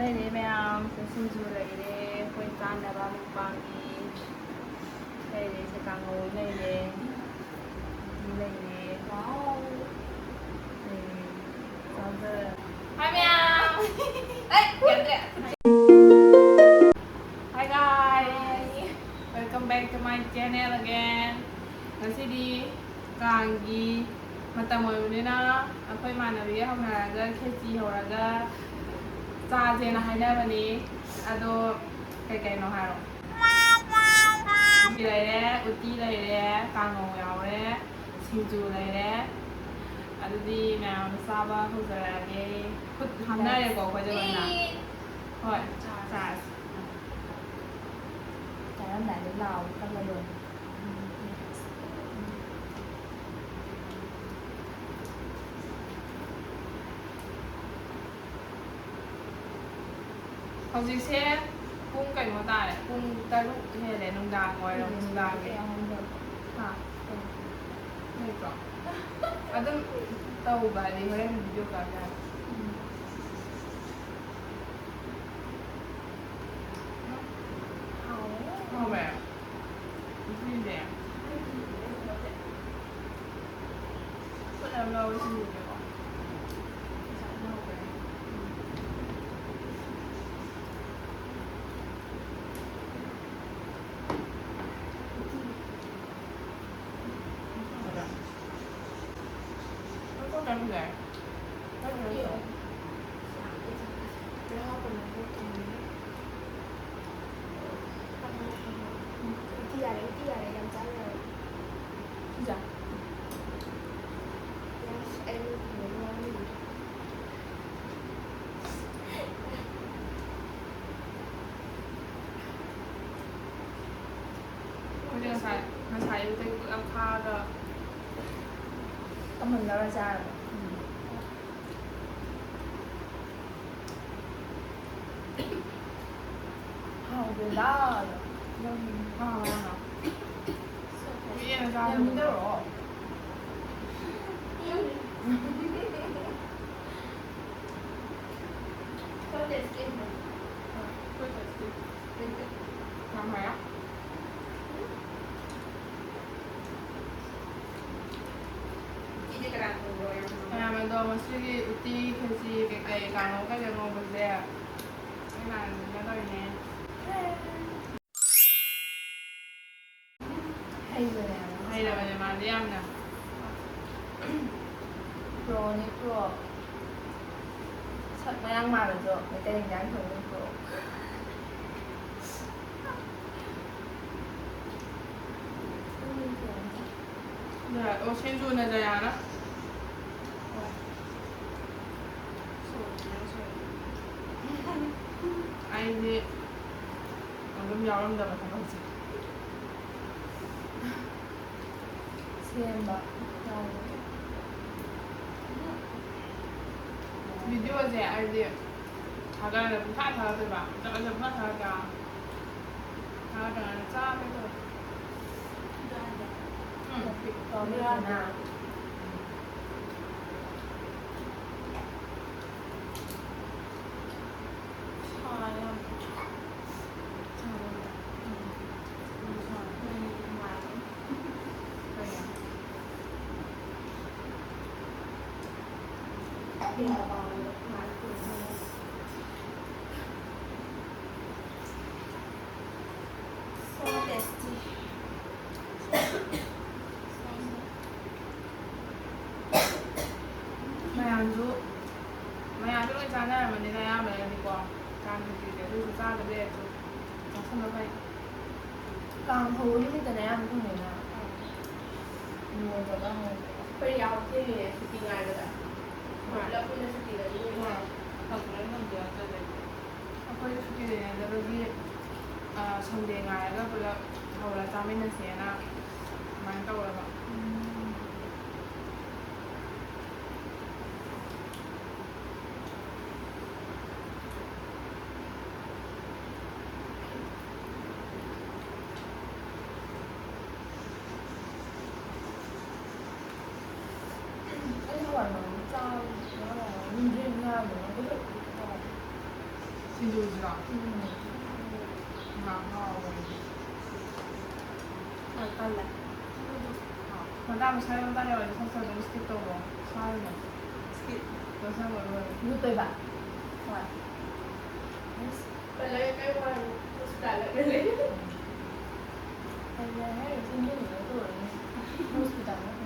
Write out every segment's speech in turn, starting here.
ꯂꯩꯔꯦ ꯃꯌꯥꯝ ꯁꯤꯡꯖꯨ ꯂꯩꯔꯦ ꯑꯩꯈꯣꯏ ꯆꯥꯅꯕ ꯃꯨꯛꯕꯥꯡꯒꯤ ꯂꯩꯔꯦ ꯁꯤ ꯀꯥꯡꯍꯧ ꯂꯩꯔꯦ ꯂꯩꯔꯦ ꯆꯥꯖꯔ ꯍꯥꯏ ꯃꯌꯥꯝ Hi guys welcome back to my channel again ꯉꯁꯤꯗꯤ ꯀꯥꯡꯒꯤ ꯃꯇꯝ ꯑꯣꯏꯕꯅꯤꯅ ꯑꯩꯈꯣꯏ ꯏꯃꯥꯟꯅꯕꯤꯒ ꯍꯧꯅꯔꯒ ꯈꯦꯆꯤ ꯍꯧꯔꯒ ꯆꯥꯁꯦꯅ ꯍꯥꯏꯅꯕꯅꯤ ꯑꯗꯣ ꯀꯩꯀꯩꯅꯣ ꯍꯥꯏꯔꯣ ꯂꯩꯔꯦ ꯎꯇꯤ ꯂꯩꯔꯦ ꯀꯥꯡꯍꯧ ꯌꯥꯎꯔꯦ ꯁꯤꯡꯖꯨ ꯂꯩꯔꯦ ꯑꯗꯨꯗꯤ ꯃꯌꯥꯝ ꯆꯥꯕ ꯍꯧꯖꯔꯛꯑꯒꯦ ꯈꯨꯠ ꯍꯥꯝꯅꯔꯦꯀꯣ ꯑꯩꯈꯣꯏꯁꯦ ꯂꯣꯏꯅ ꯍꯣꯏ ꯆꯥꯔꯁꯤ ꯆꯥꯔꯝꯗꯥꯏꯗ ꯂꯥꯎ ꯀꯜꯂ ꯂꯣꯏꯔꯦ ꯍꯧꯖꯤꯛꯁꯦ ꯄꯨꯡ ꯀꯩꯅꯣ ꯇꯥꯔꯦ ꯄꯨꯡ 3 ꯍꯦꯜꯂꯦ ꯅꯨꯡꯗꯥꯡ ꯋꯥꯏꯔꯝ ꯅꯨꯡꯗꯥꯡꯒꯤ ꯂꯩꯇ꯭ꯔꯣ ꯑꯗꯨꯝ ꯇꯧꯕ ꯍꯥꯏꯗꯤ ꯍꯣꯔꯦꯟ ꯚꯤꯗꯤꯑꯣ ꯀꯥꯞ ꯌꯥꯔꯦ ꯍꯥꯎꯋꯦ ꯎꯇꯤꯁꯦ ꯐꯖꯅ ꯂꯧꯔ ꯁꯤꯡꯖꯨꯁꯦꯀꯣ ngài yêu thích bữa ăn kha rồi mình đâu ra sao về đó không hả biết là sao không biết rồi làm hả ꯃꯌꯥꯝꯗꯣ ꯃꯁꯤꯒꯤ ꯎꯇꯤ ꯈꯦꯆꯤ ꯀꯩꯀꯩ ꯀꯥꯡꯍꯧ ꯀꯩꯀꯩ ꯉꯧꯕꯁꯦ ꯑꯩꯅ ꯀꯩꯅꯣ ꯇꯧꯔꯤꯅꯦ ꯍꯩꯔꯕꯅꯦ ꯃꯥꯗꯤ ꯌꯥꯝꯅ ꯄ꯭ꯔꯣꯅꯤ ꯄ꯭ꯔꯣ ꯁꯛ ꯃꯌꯥꯡ ꯃꯥꯜꯂꯁꯨ ꯃꯩꯇꯩ ꯏꯟꯖꯥꯡ ꯊꯣꯡꯕ pro ô xin chua này rồi đó anh đi còn cũng giàu lắm rồi mà không gì xem bà video gì anh đi thằng cái là cũng phát thằng rồi bà cho anh phát thằng cả thằng cái là sao bây giờ có biết nào mày ăn chán này mà đến đây ăn đi qua càng thì để tôi ra cái này nó không nó vậy càng thú như thế này ăn không được nào mua cho nó hơn bây giờ cái gì này thì ngày rồi mà là cũng là cái gì là như thế nào không phải nó được cái này không phải cái gì này là cái gì Sunday ngày đó bây giờ hầu là cha mình nên sẽ na mang tàu là vậy 印度知道，嗯，蛮好的。看来。我大不촬영 다녀가지고 선수 너무 스킵도 뭐 사는 스킵. 여성 얼굴. 이것도 해봐. 좋아. ไปเลยใกล้วันสุดท้ายแล้วไปเลย 근데 해를 생기는 것도 호스피tal 같은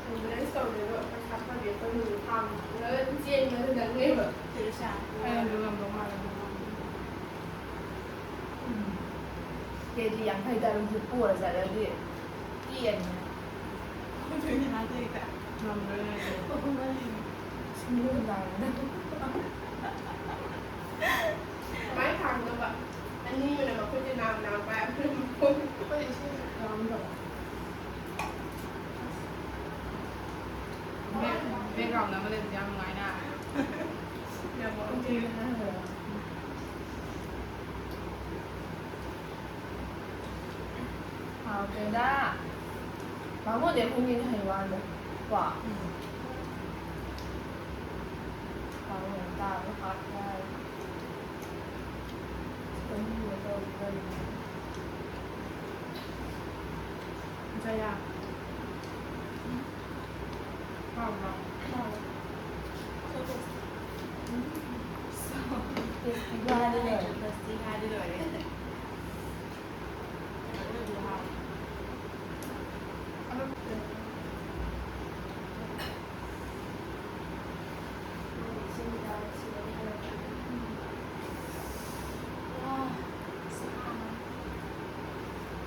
ผมไม่ได้ส่งเลยแบบไปทักมาเดี๋ยวคนหนึ่งทำแล้วเจียนมาถึงนั้นเลยแบบ 들으샤. 아니 누가 너무 많아. 얘도 양팔 다루기 뿌어잖아. 여기 끼엔. 조용히 놔두니까 남들 친구는 나는데. ไม้ทางก็แบบอันนี้มันแบบคุณจะนำไปเพื่อนคน 빨리 시 남들. 왜 그럼 나만 해도 양 많이 나. 내가 뭐 어떻게 아, 그다. 마모네 공인 해와는 와. 마모네 따로 가까. 너무 예뻐 보이네. 진짜야. 봐봐. 이거 하는 거.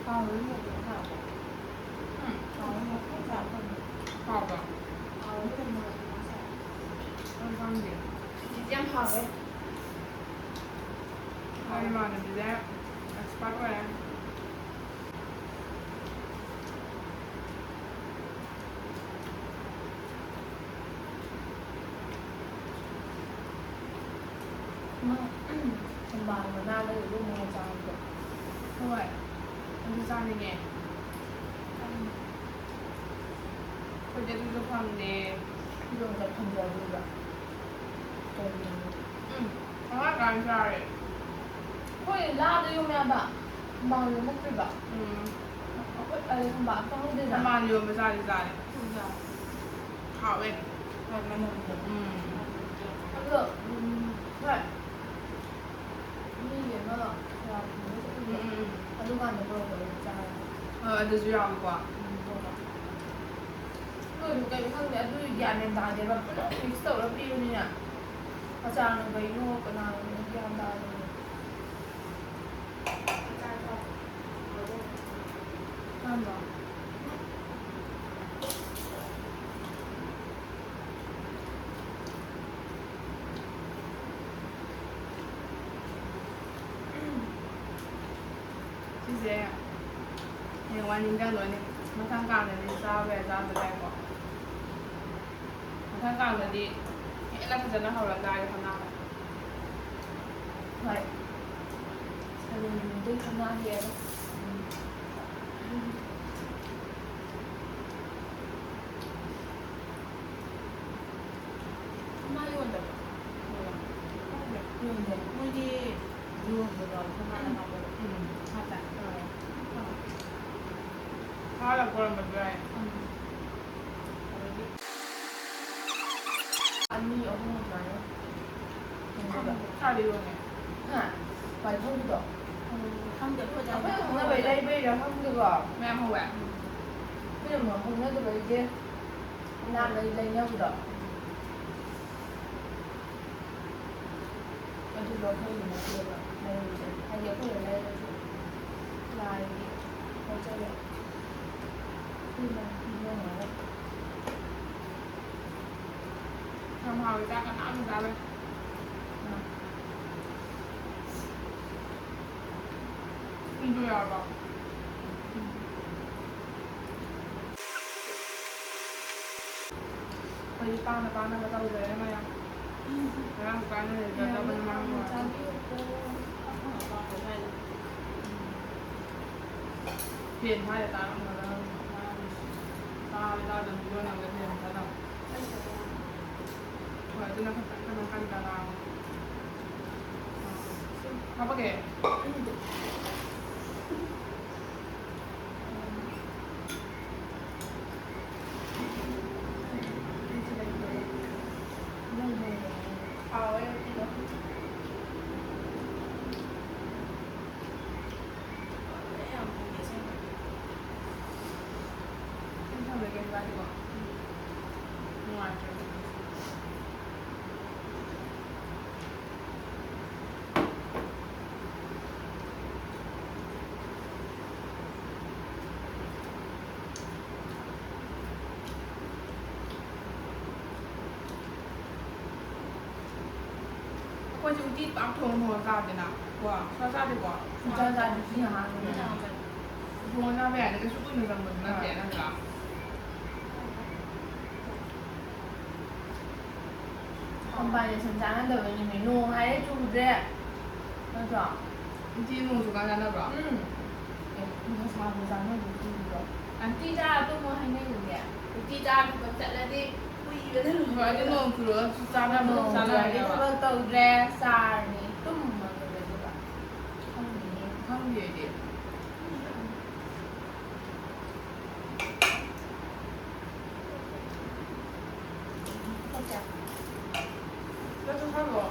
아, 왜 이렇게 하고? 응. 아, 이거 봐봐. 아, 이렇게 먹어서. 한상계. เจียมผักเลย 얼마나 비대? 엑스파로야. Trong bài mà na đây luôn một tràng được. Đúng vậy. Anh đi sang đi nghe. 그게 부족한데. 이런 거 건져주자. 응. 정말 안 잘해. 거의 라도 요미하다. 마음을 먹지 마. 응. 아니, 막 빵 되잖아. 한번 요면 잘해 잘해. 진짜. 가왜? 잘 먹는데. 응. 그래서 그래. 이게 뭐야? 제가 응. 누가 안 먹는 거 있잖아. 애들 주의하고 봐. 그 누가 이거 하는데 아주 이게 안 된다. 내가 있어. 왜 비우느냐? 하지 않은 거 이거 거나 이렇게 한다. อาจารย์บอก 한다. 이제 내가 완전 너네 마찬가지로 싸워야 싸워도 되고 마찬가지로 이렇게 전화 하러 가야 하나. Vậy. Sao mình đi không ăn gì đâu.ไม่ยุ่งแบบ Nhưng mà บางทียุ่งเดี๋ยวเราทำงานเราแบบ 맞아. 하라 그런 거 좋아해. ăn mì ở không phải đâu. 잘 이용해. Hả? Phải không được. không được thôi À, không nó về đây bây giờ không được rồi. Mẹ không vậy. Bây giờ mà không nó về kia. Nam đây đây nhau được. Anh đi rồi thôi mình kia rồi. Đây rồi. Anh giờ có ở đây rồi. Lại không chơi được. Khi mà đi ra ngoài. Không hỏi ra cái não ra đây. 인도야 봐. Bây giờ tao là tao về em ơi. Tao cái này là tao bên mang rồi. Tiền hay là tao không mà đâu. Tao đừng vô làm cái tiền tao đâu. na kanta lang. Apa ke? Không được cái ba đi bỏ. Ngoài trời. Qua chúng chị tao thường hồ ra thế nào? Quả, sao ra thì quả. 진짜 잘 무슨 하는 Thường ra về cái số mình rằng mình là trẻ năng cả. 건반에 전장한데 왜냐면 농아에 좀 그래. 맞아. Chị dùng số cá đâu đó. 이거 사고장은 무슨 거? 안 뛰자 또뭐 하는 거야. 뛰자 그거 잘라지 우이는 Rồi cái nồi cửa ra ra 뭐 một ra rồi lại cái đâu ạ? nó tàu ra xa này tum mà người ta bảo không gì Không gì chị. không chặt. Rất là khác rồi.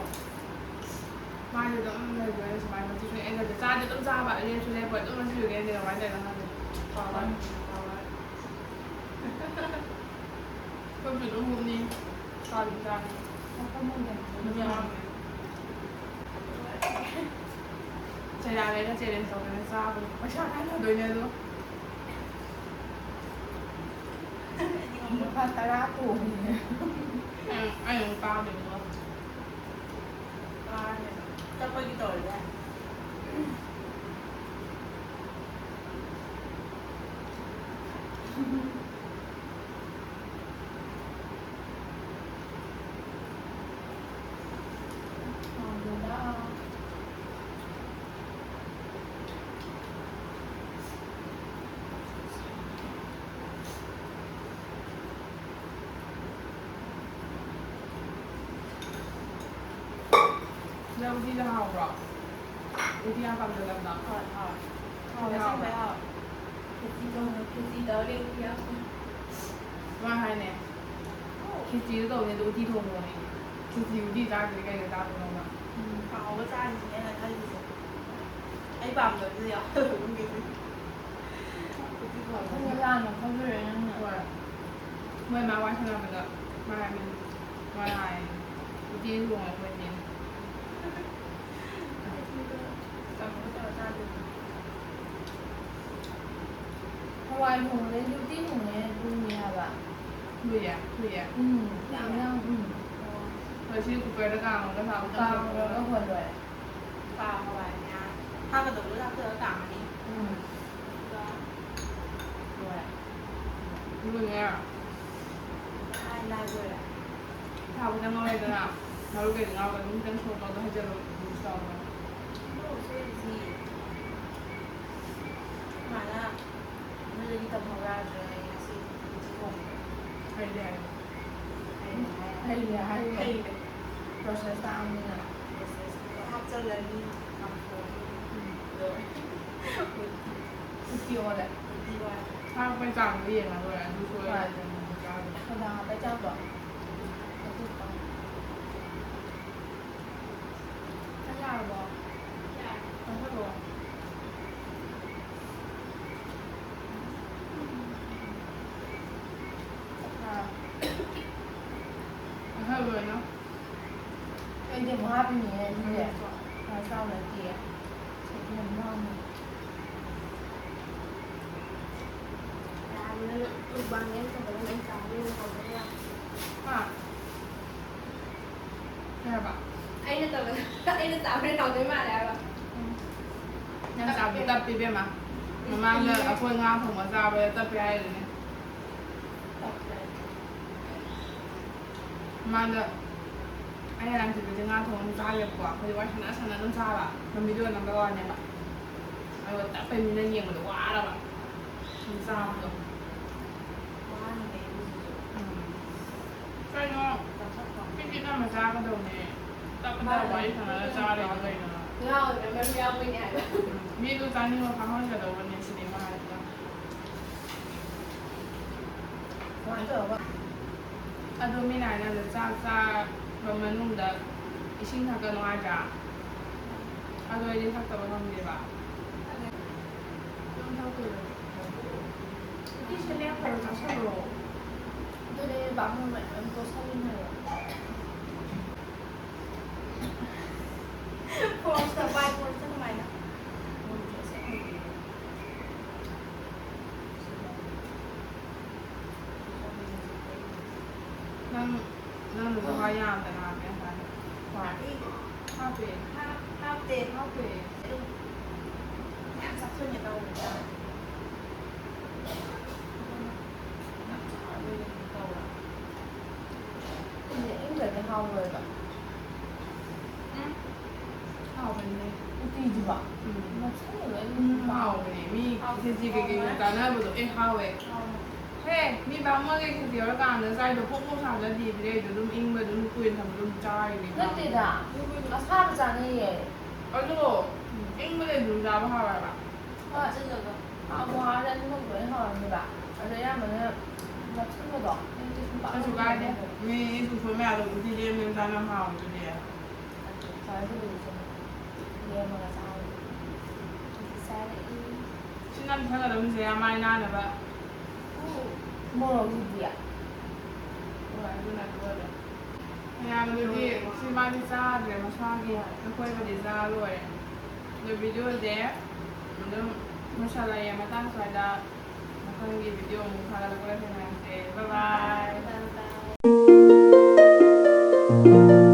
Mai thì tụi này với mai mà chị em là ra thì tụi ra bạn lên cho nên vậy tụi nó chịu cái gì là mai này là gì? Khó lắm. Không chịu đúng không đi. Sao chúng ta? không muốn Đúng rồi. Chạy ra đấy là chạy đến sau cái ra rồi. Mà sao cái là đôi này luôn. 이거 파스타라고 Anh uống cao được không? chắc có gì tội đấy đó Đâu đi ra học rồi. Đi ra cầm được làm đó. họ là xong phải họ cái gì đó đi kia Và hai nè. Khi chị đầu tiên đi thùng rồi. Khi chị đi ra thì cái người ta cũng không. họ có ra thì nghĩa là thay gì ấy bằng được gì ạ không biết không có ra mà không có人 Rồi. Mới mà qua xem là mình được. Mai mình ngoài này đi thùng rồi quên tiền. cầm có cho ra được 하와이 동네 유디 동네 동네야 봐. Người à? Người à? 그냥 Rồi chị cũng về đó càng nó thảo cao rồi nó hồi rồi. vào họ bài nhà hai cái tủ ra cửa cả mà đi rồi. Người nghe à? hai la rồi lại Thảo cái ngồi đây nào. Thảo lúc cái ngồi cái cũng chân xuống nó hay chơi rồi. Sao rồi? gì mà là bây giờ đi tập học ra rồi xin Hay đẹp. hay proses tao học cho lần đi học rồi tiêu đấy. đi qua Thảo phải chẳng cái gì mà rồi anh chú xuôi. Hôm nào bé cho vợ. Chắc là rồi. Không biết rồi. Hơi rồi nó. Cái điểm hoa bên này như vậy. Và sau là kìa. Sẽ làm ngon này. lúc ban em cho cái anh cháu đi học với nhau À. Thế là bạn. anh đã tạo nên học với mà là Nhân sao bị tập đi bên mà. Mà mang giờ ở phương ngang không có sao bây giờ tập về ai rồi nè. Mang giờ anh làm gì với ngang không ra việc quả. Thì quá sana nó sao ạ. Nó mới đưa nó ra nha bạn. Rồi tập bên mình nhiều mà được quá đâu bạn. Không sao được. Cái nó cái gì mà ra kadone takada wai kana cha de ga na ငါ့ကိုလည်းမပြောင်းမနေဘူး mi lu tani ma ka ha ja da wani cinema da 完这个 ado mi na na da sa ba manu da ishin ta ga no aja ado ile ta ta ba mi ba don ta ko ni se le ha ta sa ro 对对，把我们都烧进去了。 พอสบายคนสมัยนะ nan lu ka ya da na me ha 哇， ha pe ภาพเต็ม ha pe สักส่วนใหญ่เราเหมือนกัน 应该跟好味吧？ ha pe ni 不低级吧？ 那菜了，你 ha 好。 pe ni mi ji ji ge ge da na bu do e ha we he mi ba mo ge ke dio ka na sai do pok pok sa da di de do dum ing ba dum kuin tham dum chai ni 那对的，啊，差不多那耶。 a lo ing ba le dum da ba ha ba 啊这个的 啊，我还在那个文好对吧？而且要么呢，那听不懂，那就是把 a su ga de mi su so me a lo di de mi da na ha do de 反正就是说，也没个啥，塞了一， sin nan tha ga dum se ya mai na na ba 没有一点。 wa du na do de ya lo di si ma di sa de ma sa ge na ko ba de za lo e the video there dum mashallah ya mata sa da ma kan ge video mu khala ko le na bye bye 拜拜